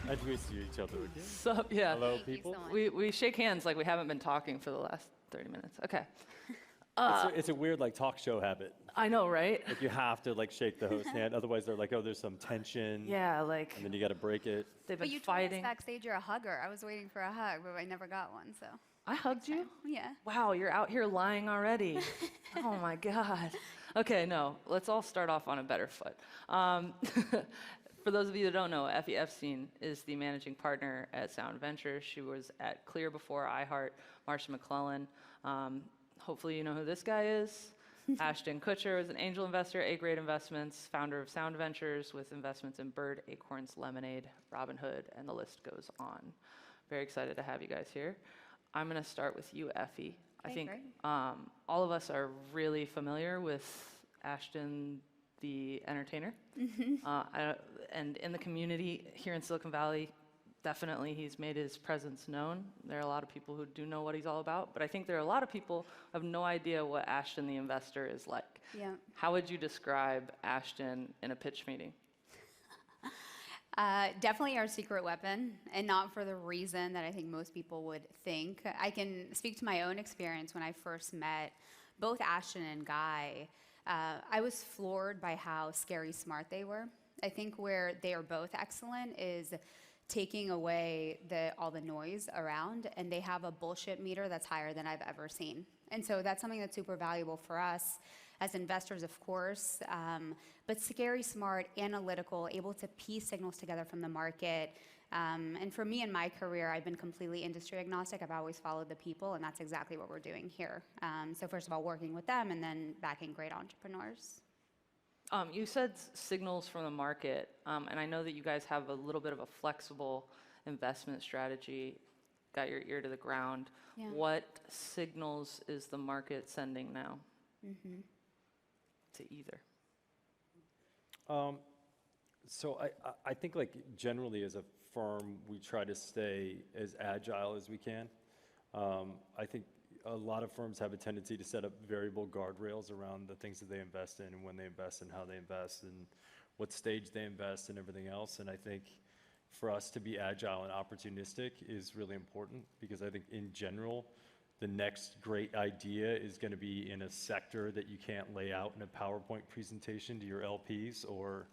Introduce each other again. So, yeah. Hello, Thank you people. so much. We shake hands like we haven't been talking for the last 30 minutes. Okay. It's a weird like talk show habit. I know, right? Like you have to like shake the host's hand, otherwise they're like, oh, there's some tension. Yeah, like And then you got to break it. they've But been you told us fighting. backstage you're a hugger. I was waiting for a hug, but I never got one, so. I hugged you? Yeah. Wow, you're out here lying already. Oh my God. Okay, no, let's all start off on a better foot. For those of you that don't know, Effie Epstein is the managing partner at Sound Ventures. She was at Clear before iHeart, Marcia McClellan. Hopefully you know who this guy is. Ashton Kutcher is an angel investor, A-Grade Investments, founder of Sound Ventures with investments in Bird, Acorns, Lemonade, Robinhood, and the list goes on. Very excited to have you guys here. I'm going to start with you, Effie. I think all of us are really familiar with Ashton, the entertainer. And in the community here in Silicon Valley, definitely he's made his presence known. There are a lot of people who do know what he's all about, but I think there are a lot of people who have no idea what Ashton the investor is like. Yeah. How would you describe Ashton in a pitch meeting? Definitely our secret weapon, and not for the reason that I think most people would think. I can speak to my own experience when I first met both Ashton and Guy. I was floored by how scary smart they were. I think where they are both excellent is taking away all the noise around, and they have a bullshit meter that's higher than I've ever seen. And so that's something that's super valuable for us as investors, of course, but scary smart, analytical, able to piece signals together from the market. And for me in my career, I've been completely industry agnostic. I've always followed the people, and that's exactly what we're doing here. So first of all, working with them, and then backing great entrepreneurs. You said signals from the market, and I know that you guys have a little bit of a flexible investment strategy. Got your ear to the ground. Yeah. What signals is the market sending now to either? So I think like generally as a firm, we try to stay as agile as we can. I think a lot of firms have a tendency to set up variable guardrails around the things that they invest in and when they invest and how they invest and what stage they invest and everything else. And I think for us to be agile and opportunistic is really important because I think in general, the next great idea is going to be in a sector that you can't lay out in a PowerPoint presentation to your LPs or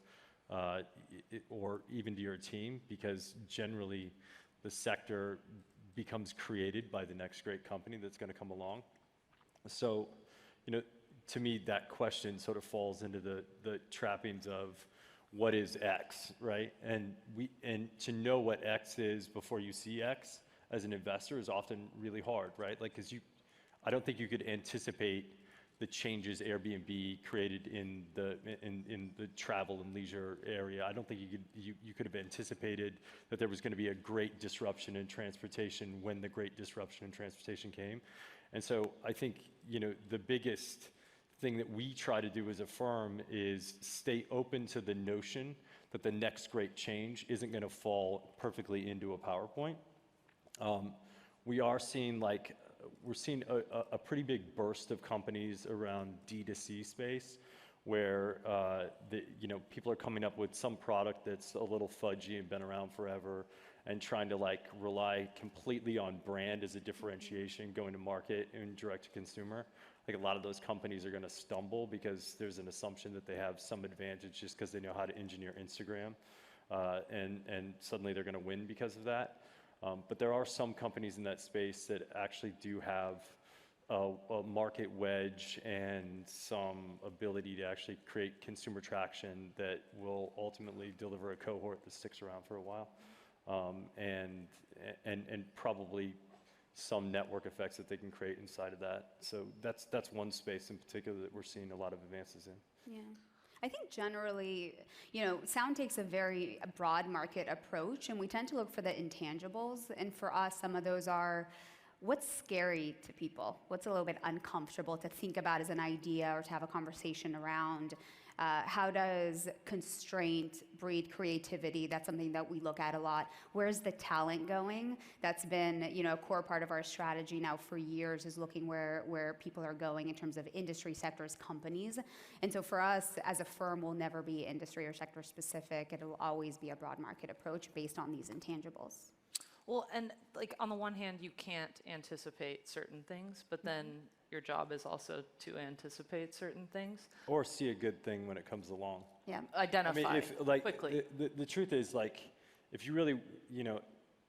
even to your team, because generally the sector becomes created by the next great company that's going to come along. So, to me, that question sort of falls into the trappings of what is X, right? And to know what X is before you see X as an investor is often really hard, right? Like, because I don't think you could anticipate the changes Airbnb created in the travel and leisure area. I don't think you could have anticipated that there was going to be a great disruption in transportation when the great disruption in transportation came. And so I think the biggest thing that we try to do as a firm is stay open to the notion that the next great change isn't going to fall perfectly into a PowerPoint. We're seeing a pretty big burst of companies around D2C space where people are coming up with some product that's a little fudgy and been around forever and trying to rely completely on brand as a differentiation going to market and direct to consumer. Like a lot of those companies are going to stumble because there's an assumption that they have some advantage just because they know how to engineer Instagram, and suddenly they're going to win because of that. But there are some companies in that space that actually do have a market wedge and some ability to actually create consumer traction that will ultimately deliver a cohort that sticks around for a while, and probably some network effects that they can create inside of that. So that's one space in particular that we're seeing a lot of advances in. Yeah. I think generally, Sound takes a very broad market approach, and we tend to look for the intangibles. And for us, some of those are what's scary to people, what's a little bit uncomfortable to think about as an idea or to have a conversation around. How does constraint breed creativity? That's something that we look at a lot. Where's the talent going? That's been, a core part of our strategy now for years, is looking where people are going in terms of industry sectors, companies. And so for us as a firm, we'll never be industry or sector specific. It'll always be a broad market approach based on these intangibles. Well, and like on the one hand, you can't anticipate certain things, but then your job is also to anticipate certain things. Or see a good thing when it comes along. Yeah. Identify If, quickly. the truth is, like, if you really,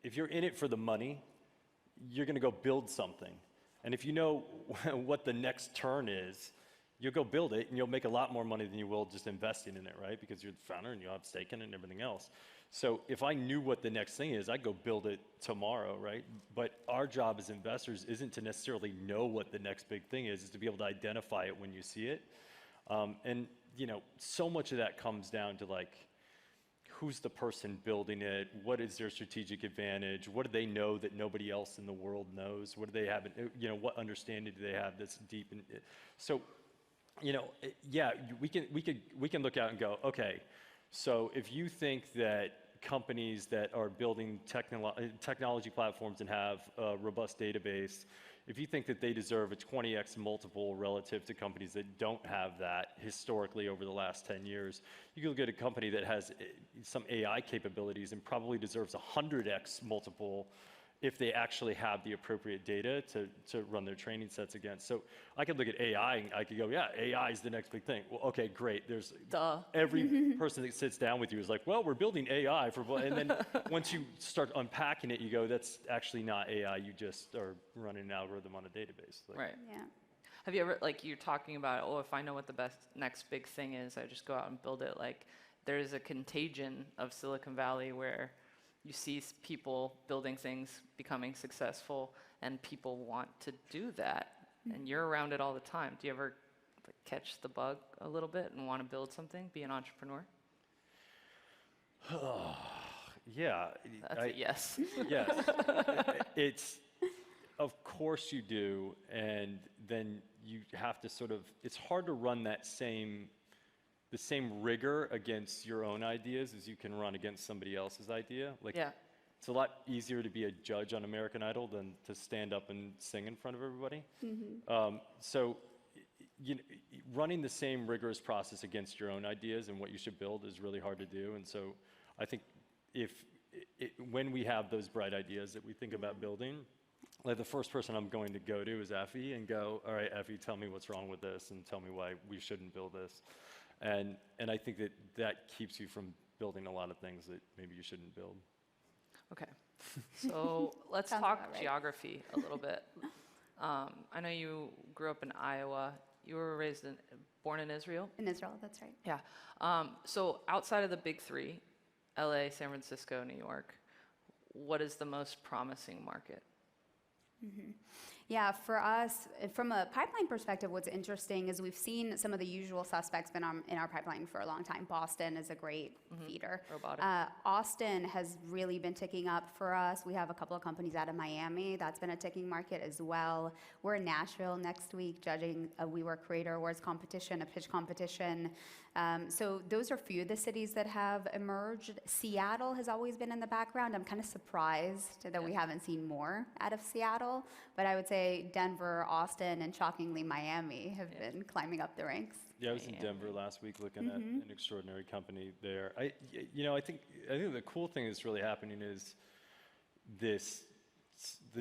if you're in it for the money, you're going to go build something. And if you know what the next turn is, you'll go build it, and you'll make a lot more money than you will just investing in it, right? Because you're the founder, and you'll have stake in it and everything else. So if I knew what the next thing is, I'd go build it tomorrow, right? But our job as investors isn't to necessarily know what the next big thing is to be able to identify it when you see it. And, so much of that comes down to, like, who's the person building it? What is their strategic advantage? What do they know that nobody else in the world knows? What do they have, what understanding do they have that's deep? So, yeah, we can look out and go, okay, so if you think that companies that are building technology platforms and have a robust database, if you think that they deserve a 20x multiple relative to companies that don't have that historically over the last 10 years, you can look at a company that has some AI capabilities and probably deserves a 100x multiple if they actually have the appropriate data to run their training sets against. So I could look at AI and I could go, yeah, AI is the next big thing. Well, okay, great. There's every person that sits down with you is like, well, we're building AI and then once you start unpacking it, you go, that's actually not AI. You just are running an algorithm on a database. Like, Right. Yeah. Have you ever, like, you're talking about, if I know what the next big thing is, I just go out and build it. Like, there's a contagion of Silicon Valley where you see people building things, becoming successful, and people want to do that. And you're around it all the time. Do you ever catch the bug a little bit and want to build something, be an entrepreneur? Yeah. That's a yes. Yes. It's, of course you do, and then you have to it's hard to run the same rigor against your own ideas as you can run against somebody else's idea. Like, Yeah. it's a lot easier to be a judge on American Idol than to stand up and sing in front of everybody. So running the same rigorous process against your own ideas and what you should build is really hard to do. And so I think when we have those bright ideas that we think about building, like, the first person I'm going to go to is Effie and go, all right, Effie, tell me what's wrong with this and tell me why we shouldn't build this. And I think that keeps you from building a lot of things that maybe you shouldn't build. Okay. So let's Sounds talk about right. geography a little bit. I know you grew up in Iowa. You were born in Israel? In Israel, that's right. Yeah. So outside of the big three, LA, San Francisco, New York, what is the most promising market? Yeah, for us, from a pipeline perspective, what's interesting is we've seen some of the usual suspects been in our pipeline for a long time. Boston is a great feeder. Robotics. Austin has really been ticking up for us. We have a couple of companies out of Miami. That's been a ticking market as well. We're in Nashville next week judging a WeWork Creator Awards competition, a pitch competition. So those are a few of the cities that have emerged. Seattle has always been in the background. I'm kind of surprised that we haven't seen more out of Seattle, but I would say Denver, Austin, and shockingly Miami have been climbing up the ranks. Yeah, I was in Denver last week looking at an extraordinary company there. I think the cool thing that's really happening is the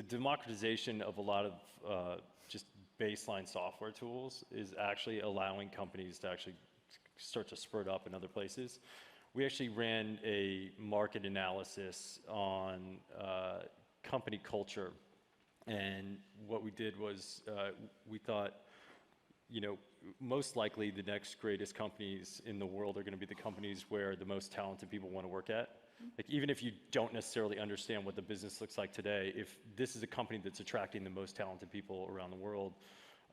democratization of a lot of just baseline software tools is actually allowing companies to actually start to spurt up in other places. We actually ran a market analysis on company culture, and what we did was we thought, most likely the next greatest companies in the world are going to be the companies where the most talented people want to work at. Like, even if you don't necessarily understand what the business looks like today, if this is a company that's attracting the most talented people around the world,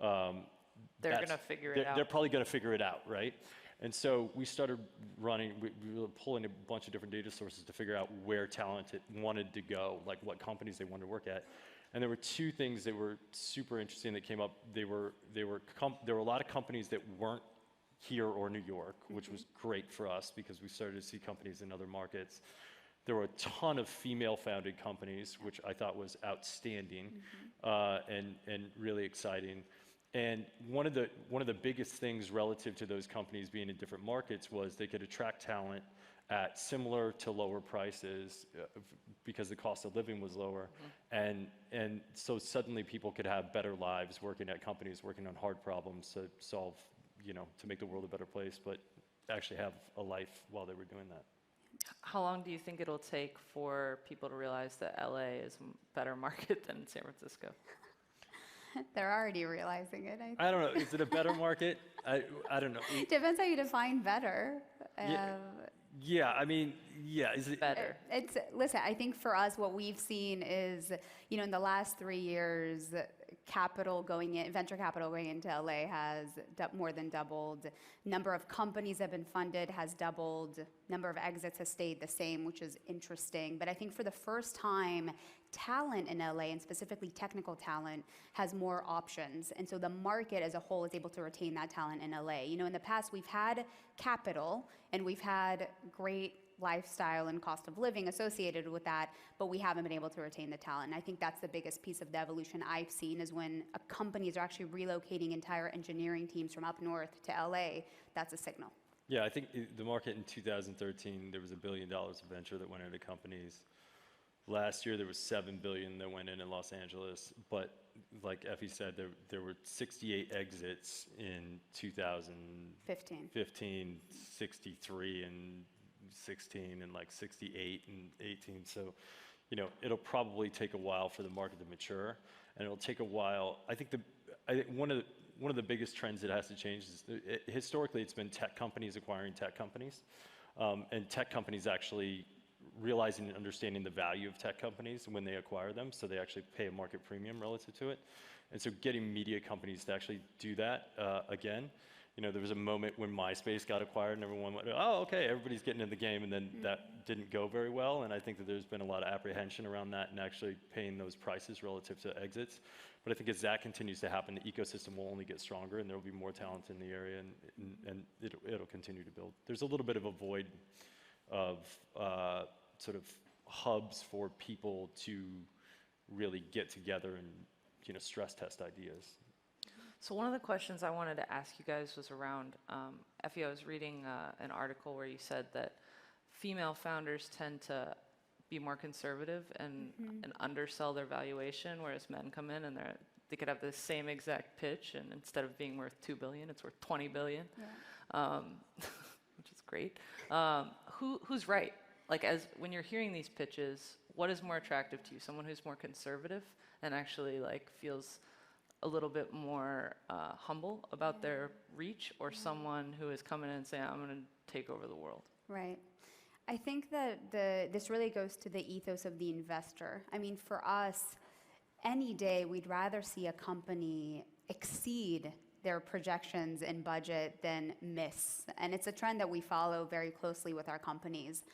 They're going to figure it out. They're probably going to figure it out, right? And so we started running, we were pulling a bunch of different data sources to figure out where talent wanted to go, like what companies they wanted to work at. And there were two things that were super interesting that came up. There were a lot of companies that weren't here or New York, which was great for us because we started to see companies in other markets. There were a ton of female-founded companies, which I thought was outstanding and really exciting. And one of the biggest things relative to those companies being in different markets was they could attract talent at similar to lower prices because the cost of living was lower. And so suddenly people could have better lives working at companies, working on hard problems to solve, to make the world a better place, but actually have a life while they were doing that. How long do you think it'll take for people to realize that LA is a better market than San Francisco? They're already realizing it, I think. I don't know. Is it a better market? I don't know. Depends how you define better. Yeah, I mean, yeah. Is it Better. Listen, I think for us, what we've seen is, in the last 3 years, venture capital going into LA has more than doubled. Number of companies that have been funded has doubled. Number of exits has stayed the same, which is interesting. But I think for the first time, talent in LA, and specifically technical talent, has more options. And so the market as a whole is able to retain that talent in LA. In the past, we've had capital and we've had great lifestyle and cost of living associated with that, but we haven't been able to retain the talent. And I think that's the biggest piece of the evolution I've seen is when companies are actually relocating entire engineering teams from up north to LA, that's a signal. Yeah, I think the market in 2013, there was $1 billion of venture that went into companies. Last year, there was $7 billion that went in Los Angeles, but like Effie said, there were 68 exits in 2015, 63 and 16, and like 68 and 18. So, it'll probably take a while for the market to mature, and it'll take a while. I think one of the biggest trends that has to change is historically it's been tech companies acquiring tech companies, and tech companies actually realizing and understanding the value of tech companies when they acquire them, so they actually pay a market premium relative to it. And so getting media companies to actually do that again, there was a moment when MySpace got acquired and everyone went, oh, okay, everybody's getting in the game, and then that didn't go very well, and I think that there's been a lot of apprehension around that and actually paying those prices relative to exits. But I think as that continues to happen, the ecosystem will only get stronger, and there will be more talent in the area, and it'll continue to build. There's a little bit of a void of sort of hubs for people to really get together and stress test ideas. So one of the questions I wanted to ask you guys was around, Effie, I was reading an article where you said that female founders tend to be more conservative and undersell their valuation, whereas men come in and they could have the same exact pitch, and instead of being worth $2 billion, it's worth $20 billion, which is great. Who's right? Like, when you're hearing these pitches, what is more attractive to you? Someone who's more conservative and actually feels a little bit more humble about their reach, or someone who is coming in and saying, I'm going to take over the world? Right. I think that this really goes to the ethos of the investor. I mean, for us, any day we'd rather see a company exceed their projections and budget than miss. And it's a trend that we follow very closely with our companies.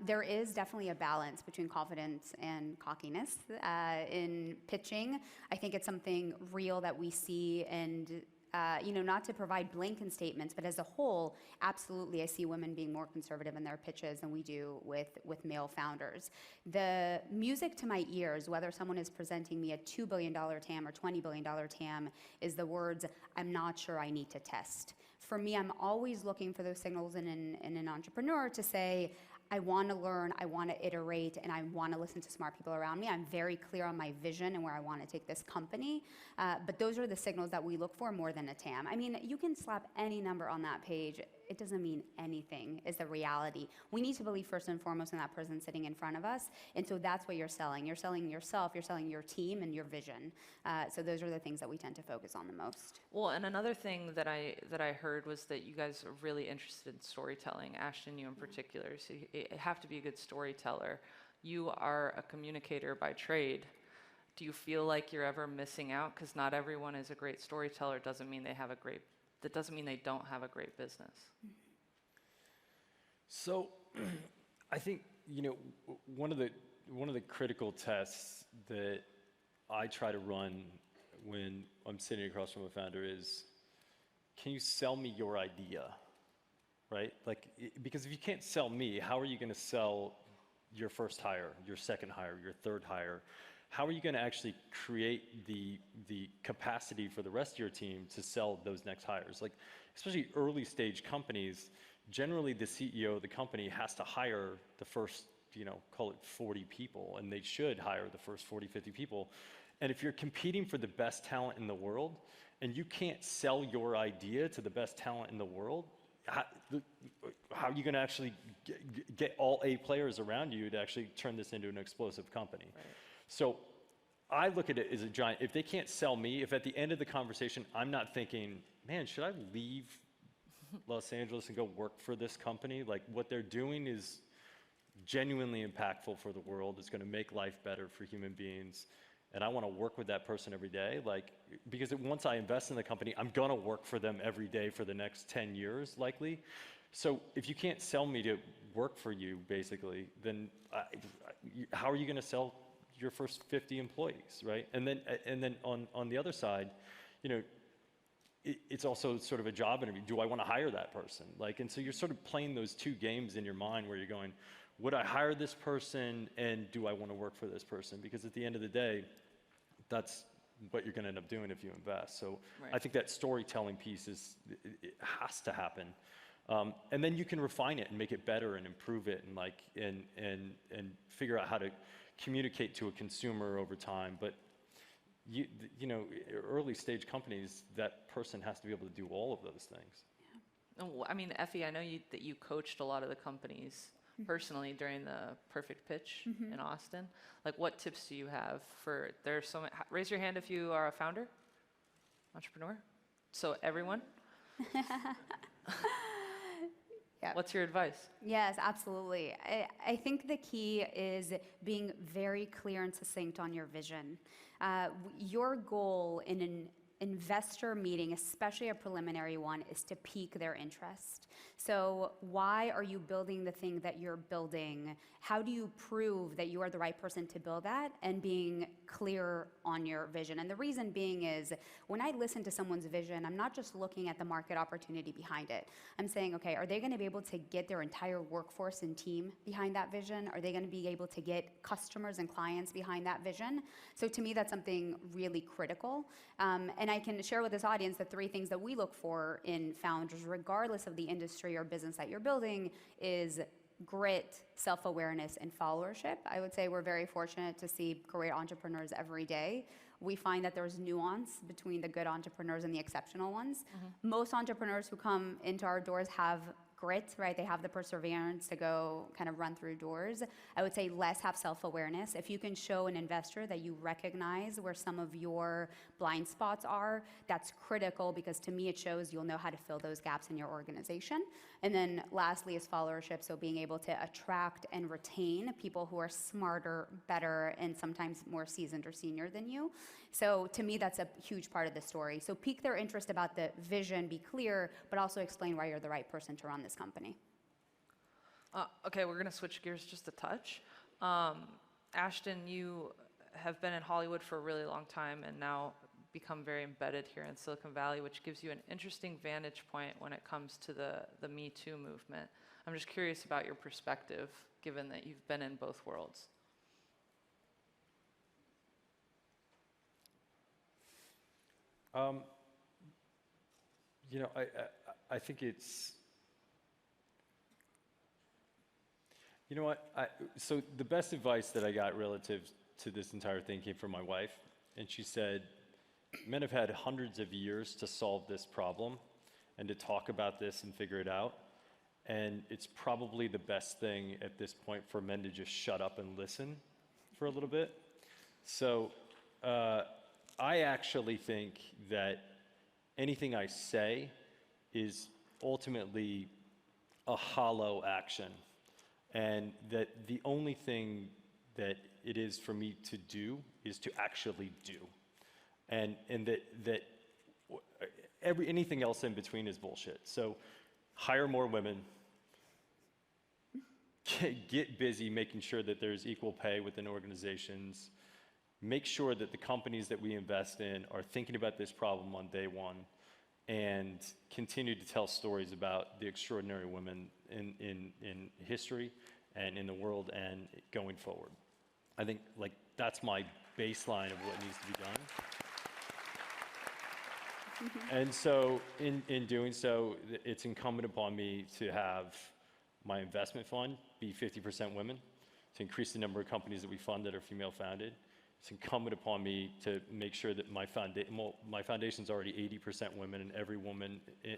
There is definitely a balance between confidence and cockiness in pitching. I think it's something real that we see, and not to provide blanket statements, but as a whole, absolutely, I see women being more conservative in their pitches than we do with male founders. The music to my ears, whether someone is presenting me a $2 billion TAM or $20 billion TAM, is the words, I'm not sure, I need to test. For me, I'm always looking for those signals in an entrepreneur to say, I want to learn, I want to iterate, and I want to listen to smart people around me. I'm very clear on my vision and where I want to take this company. But those are the signals that we look for more than a TAM. I mean, you can slap any number on that page. It doesn't mean anything, is the reality. We need to believe first and foremost in that person sitting in front of us. And so that's what you're selling. You're selling yourself, you're selling your team and your vision. So those are the things that we tend to focus on the most. Well, and another thing that I heard was that you guys are really interested in storytelling. Ashton, you in particular. So you have to be a good storyteller. You are a communicator by trade. Do you feel like you're ever missing out? Because not everyone is a great storyteller. Doesn't mean that doesn't mean they don't have a great business. So, I think one of the critical tests that I try to run when I'm sitting across from a founder is can you sell me your idea, right? Like, because if you can't sell me, how are you going to sell your first hire, your second hire, your third hire? How are you going to actually create the capacity for the rest of your team to sell those next hires? Like, especially early stage companies, generally the CEO of the company has to hire the first, call it 40 people, and they should hire the first 40, 50 people. And if you're competing for the best talent in the world, and you can't sell your idea to the best talent in the world, how are you going to actually get all A players around you to actually turn this into an explosive company? Right. So I look at it as a giant. If they can't sell me, if at the end of the conversation I'm not thinking, man, should I leave Los Angeles and go work for this company? Like, what they're doing is genuinely impactful for the world. It's going to make life better for human beings. And I want to work with that person every day, like, because once I invest in the company, I'm going to work for them every day for the next 10 years, likely. So if you can't sell me to work for you, basically, then how are you going to sell your first 50 employees, right? And then on the other side, it's also sort of a job interview. Do I want to hire that person? Like, and so you're sort of playing those two games in your mind where you're going, would I hire this person, and do I want to work for this person? Because at the end of the day, that's what you're going to end up doing if you invest. So right. I think that storytelling piece it has to happen, and then you can refine it and make it better and improve it and figure out how to communicate to a consumer over time. But early stage companies, that person has to be able to do all of those things. Yeah. Oh, I mean, Effie, I know that you coached a lot of the companies personally during the Perfect Pitch in Austin. Like, what tips do you have for, there's so many, raise your hand if you are a founder, entrepreneur. So everyone. Yeah. What's your advice? Yes, absolutely. I think the key is being very clear and succinct on your vision. Your goal in an investor meeting, especially a preliminary one, is to pique their interest. So why are you building the thing that you're building? How do you prove that you are the right person to build that? And being clear on your vision. And the reason being is, when I listen to someone's vision, I'm not just looking at the market opportunity behind it. I'm saying, okay, are they going to be able to get their entire workforce and team behind that vision? Are they going to be able to get customers and clients behind that vision? So to me, that's something really critical. And I can share with this audience the 3 things that we look for in founders, regardless of the industry or business that you're building, is grit, self-awareness, and followership. I would say we're very fortunate to see great entrepreneurs every day. We find that there's nuance between the good entrepreneurs and the exceptional ones. Most entrepreneurs who come into our doors have grit, right? They have the perseverance to go kind of run through doors. I would say less have self-awareness. If you can show an investor that you recognize where some of your blind spots are, that's critical, because to me it shows you'll know how to fill those gaps in your organization. And then lastly is followership, so being able to attract and retain people who are smarter, better, and sometimes more seasoned or senior than you. So to me, that's a huge part of the story. So pique their interest about the vision, be clear, but also explain why you're the right person to run this company. Okay, we're going to switch gears just a touch. Ashton, you have been in Hollywood for a really long time and now become very embedded here in Silicon Valley, which gives you an interesting vantage point when it comes to the Me Too movement. I'm just curious about your perspective, given that you've been in both worlds. I think it's, you know what, so the best advice that I got relative to this entire thing came from my wife, and she said, men have had hundreds of years to solve this problem and to talk about this and figure it out, and it's probably the best thing at this point for men to just shut up and listen for a little bit. So I actually think that anything I say is ultimately a hollow action, and that the only thing that it is for me to do is to actually do, and that anything else in between is bullshit. So hire more women, get busy making sure that there's equal pay within organizations, make sure that the companies that we invest in are thinking about this problem on day one, and continue to tell stories about the extraordinary women in history and in the world and going forward. I think like that's my baseline of what needs to be done. And so in doing so, it's incumbent upon me to have my investment fund be 50% women, to increase the number of companies that we fund that are female founded. It's incumbent upon me to make sure that my foundation's already 80% women, and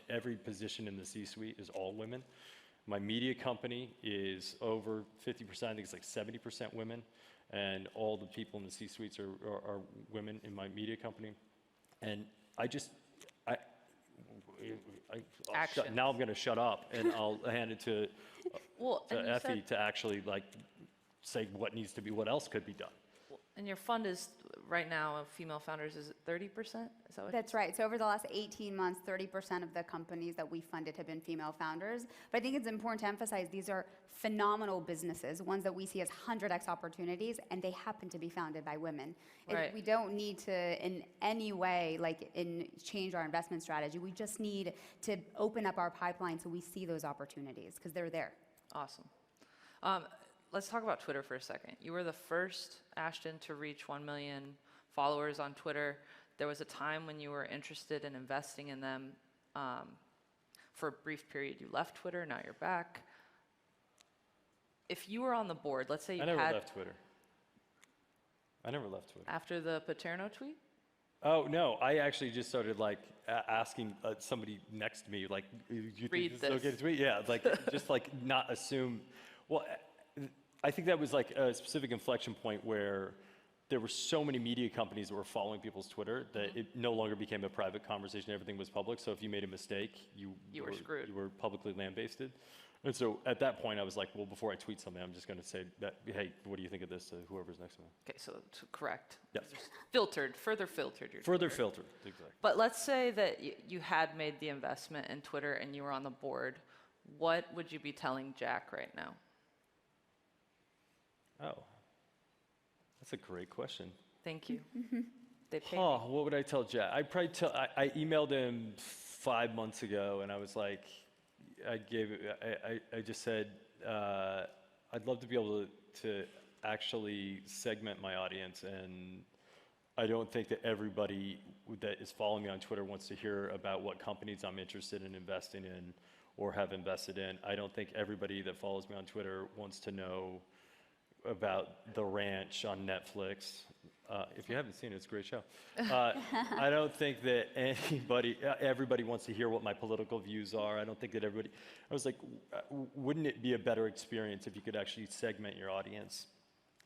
every position in the C-suite is all women. My media company is over 50%, I think it's like 70% women, and all the people in the C-suites are women in my media company. And now I'm going to shut up, and I'll hand it to Effie to actually like say what else could be done. And your fund is, right now, of female founders, is it 30%? Is that what? That's right. So over the last 18 months, 30% of the companies that we funded have been female founders. But I think it's important to emphasize these are phenomenal businesses, ones that we see as 100x opportunities, and they happen to be founded by women. Right. We don't need to, in any way, change our investment strategy. We just need to open up our pipeline so we see those opportunities, because they're there. Awesome. Let's talk about Twitter for a second. You were the first, Ashton, to reach 1 million followers on Twitter. There was a time when you were interested in investing in them. For a brief period, you left Twitter. Now you're back. If you were on the board, let's say you had... I never left Twitter. After the Paterno tweet? Oh, no. I actually just started like asking somebody next to me, like, you Read think this is okay to tweet? Yeah, like, just like not assume. Well, I think that was like a specific inflection point where there were so many media companies that were following people's Twitter that it no longer became a private conversation. Everything was public. So if you made a mistake, you were screwed. You were publicly lambasted. And so at that point, I was like, well, before I tweet something, I'm just going to say that, hey, what do you think of this to whoever's next to me? Okay, so correct. Yes. Further filtered your Further Twitter. filtered, exactly. But let's say that you had made the investment in Twitter and you were on the board. What would you be telling Jack right now? Oh, that's a great question. Thank you. They paid Oh, me. what would I tell Jack? I'd probably I emailed him 5 months ago, and I was like, I just said, I'd love to be able to actually segment my audience, and I don't think that everybody that is following me on Twitter wants to hear about what companies I'm interested in investing in or have invested in. I don't think everybody that follows me on Twitter wants to know about The Ranch on Netflix. If you haven't seen it, it's a great show. I don't think that everybody wants to hear what my political views are. I don't think that everybody, I was like, wouldn't it be a better experience if you could actually segment your audience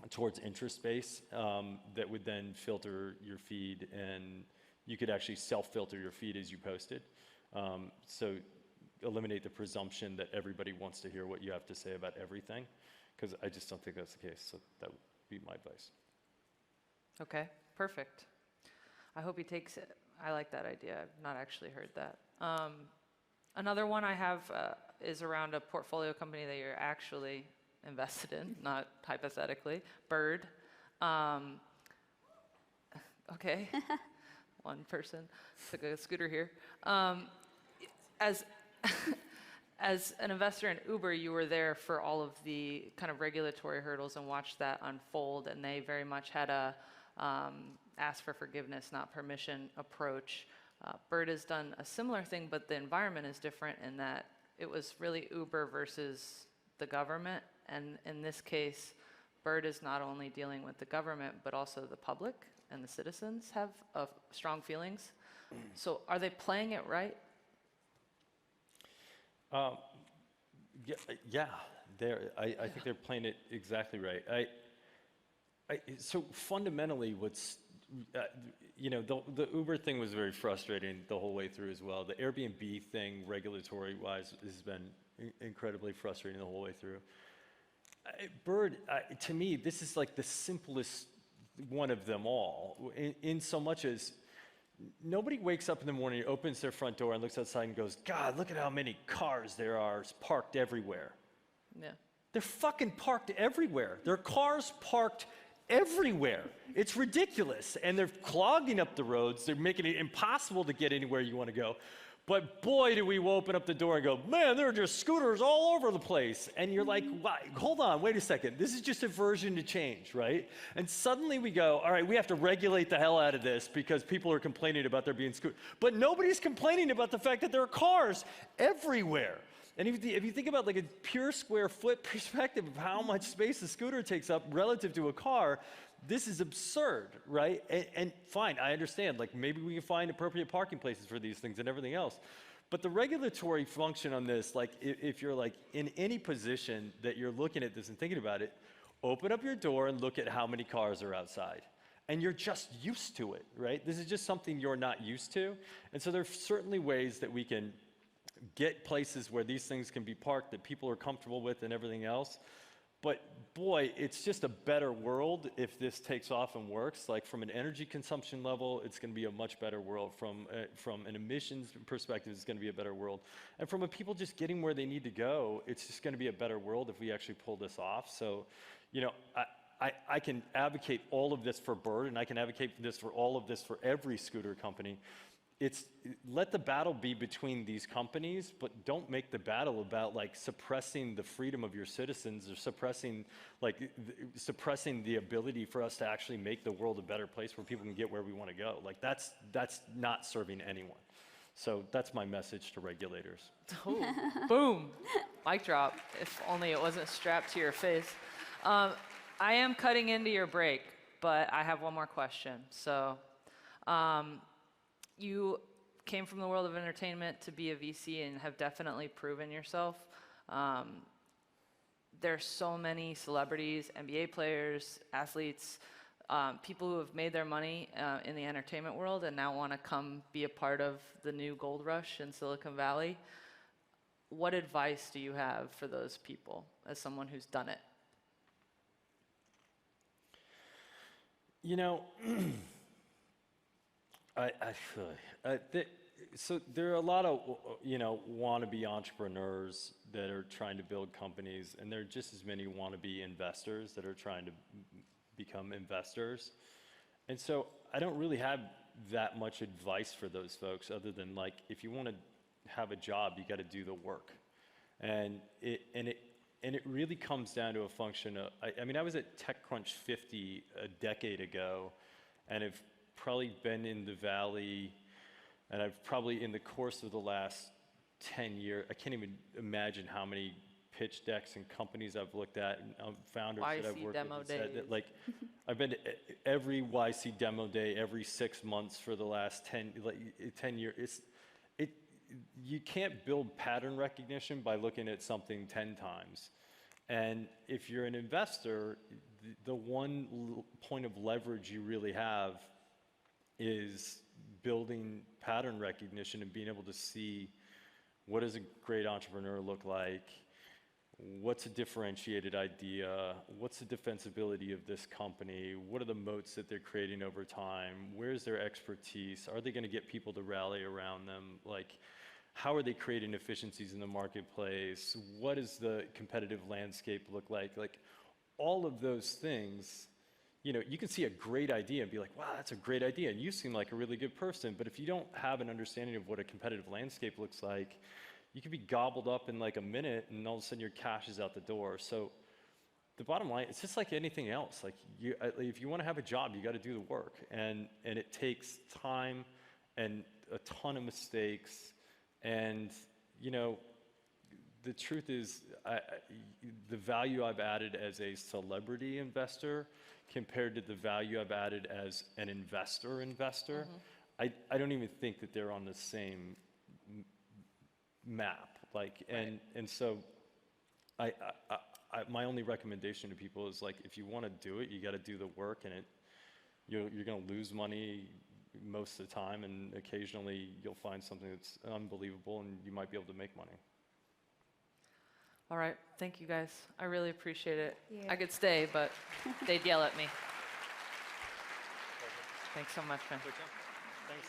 towards interest base that would then filter your feed, and you could actually self-filter your feed as you post it. So eliminate the presumption that everybody wants to hear what you have to say about everything, because I just don't think that's the case. So that would be my advice. Okay, perfect. I hope he takes it. I like that idea. I've not actually heard that. Another one I have is around a portfolio company that you're actually invested in, not hypothetically. Bird. Okay, one person took a scooter here. As an investor in Uber, you were there for all of the kind of regulatory hurdles and watched that unfold, and they very much had a ask for forgiveness, not permission approach. Bird has done a similar thing, but the environment is different in that it was really Uber versus the government, and in this case, Bird is not only dealing with the government, but also the public and the citizens have strong feelings. So are they playing it right? Yeah, I think they're playing it exactly right. So fundamentally, what's the Uber thing was very frustrating the whole way through as well. The Airbnb thing, regulatory-wise, has been incredibly frustrating the whole way through. Bird, to me, this is like the simplest one of them all, in so much as nobody wakes up in the morning, opens their front door, and looks outside and goes, God, look at how many cars there are parked everywhere. Yeah. They're fucking parked everywhere. There are cars parked everywhere. It's ridiculous. And they're clogging up the roads. They're making it impossible to get anywhere you want to go. But boy, do we open up the door and go, man, there are just scooters all over the place. And you're like, hold on, wait a second. This is just a version to change, right? And suddenly we go, all right, we have to regulate the hell out of this because people are complaining about there being scooters. But nobody's complaining about the fact that there are cars everywhere. And if you think about like a pure square foot perspective of how much space a scooter takes up relative to a car, this is absurd, right? And fine, I understand, like maybe we can find appropriate parking places for these things and everything else. But the regulatory function on this, like if you're like in any position that you're looking at this and thinking about it, open up your door and look at how many cars are outside. And you're just used to it, right? This is just something you're not used to. And so there's certainly ways that we can get places where these things can be parked that people are comfortable with and everything else. But boy, it's just a better world if this takes off and works. Like from an energy consumption level, it's going to be a much better world. From an emissions perspective, it's going to be a better world. And from a people just getting where they need to go, it's just going to be a better world if we actually pull this off. So, you know, I can advocate all of this for Bird, and I can advocate this for all of this for every scooter company. Let the battle be between these companies, but don't make the battle about like suppressing the freedom of your citizens or suppressing the ability for us to actually make the world a better place where people can get where we want to go. Like that's not serving anyone. So that's my message to regulators. Oh, boom, mic drop. If only it wasn't strapped to your face. I am cutting into your break, but I have one more question. So. You came from the world of entertainment to be a VC and have definitely proven yourself. There's so many celebrities, NBA players, athletes, people who have made their money in the entertainment world and now want to come be a part of the new gold rush in Silicon Valley. What advice do you have for those people as someone who's done it? You know, so there are a lot of, you know, wannabe entrepreneurs that are trying to build companies, and there are just as many wannabe investors that are trying to become investors. And so I don't really have that much advice for those folks other than like, if you want to have a job, you got to do the work. And it really comes down to a function of, I mean, I was at TechCrunch 50 a decade ago, and have probably been in the Valley, and I've probably in the course of the last 10 years, I can't even imagine how many pitch decks and companies I've looked at, and founders that I've worked demo with. days. That, like, I've been to every YC demo day every 6 months for the last 10 years. You can't build pattern recognition by looking at something 10 times. And if you're an investor, the one point of leverage you really have is building pattern recognition and being able to see what does a great entrepreneur look like, what's a differentiated idea, what's the defensibility of this company, what are the moats that they're creating over time, where's their expertise, are they going to get people to rally around them, like how are they creating efficiencies in the marketplace, what does the competitive landscape look like all of those things. You know, you can see a great idea and be like, wow, that's a great idea, and you seem like a really good person, but if you don't have an understanding of what a competitive landscape looks like, you can be gobbled up in like a minute, and all of a sudden your cash is out the door. So the bottom line, it's just like anything else. Like, if you want to have a job, you got to do the work, and it takes time and a ton of mistakes, and you know, the truth is, the value I've added as a celebrity investor compared to the value I've added as an investor, mm-hmm. I don't even think that they're on the same map. Like, right. and so my only recommendation to people is like, if you want to do it, you got to do the work, and you're going to lose money most of the time, and occasionally you'll find something that's unbelievable, and you might be able to make money. All right, thank you guys. I really appreciate it. Yeah. I could stay, but they'd yell at me. Thanks so much, man. Thanks.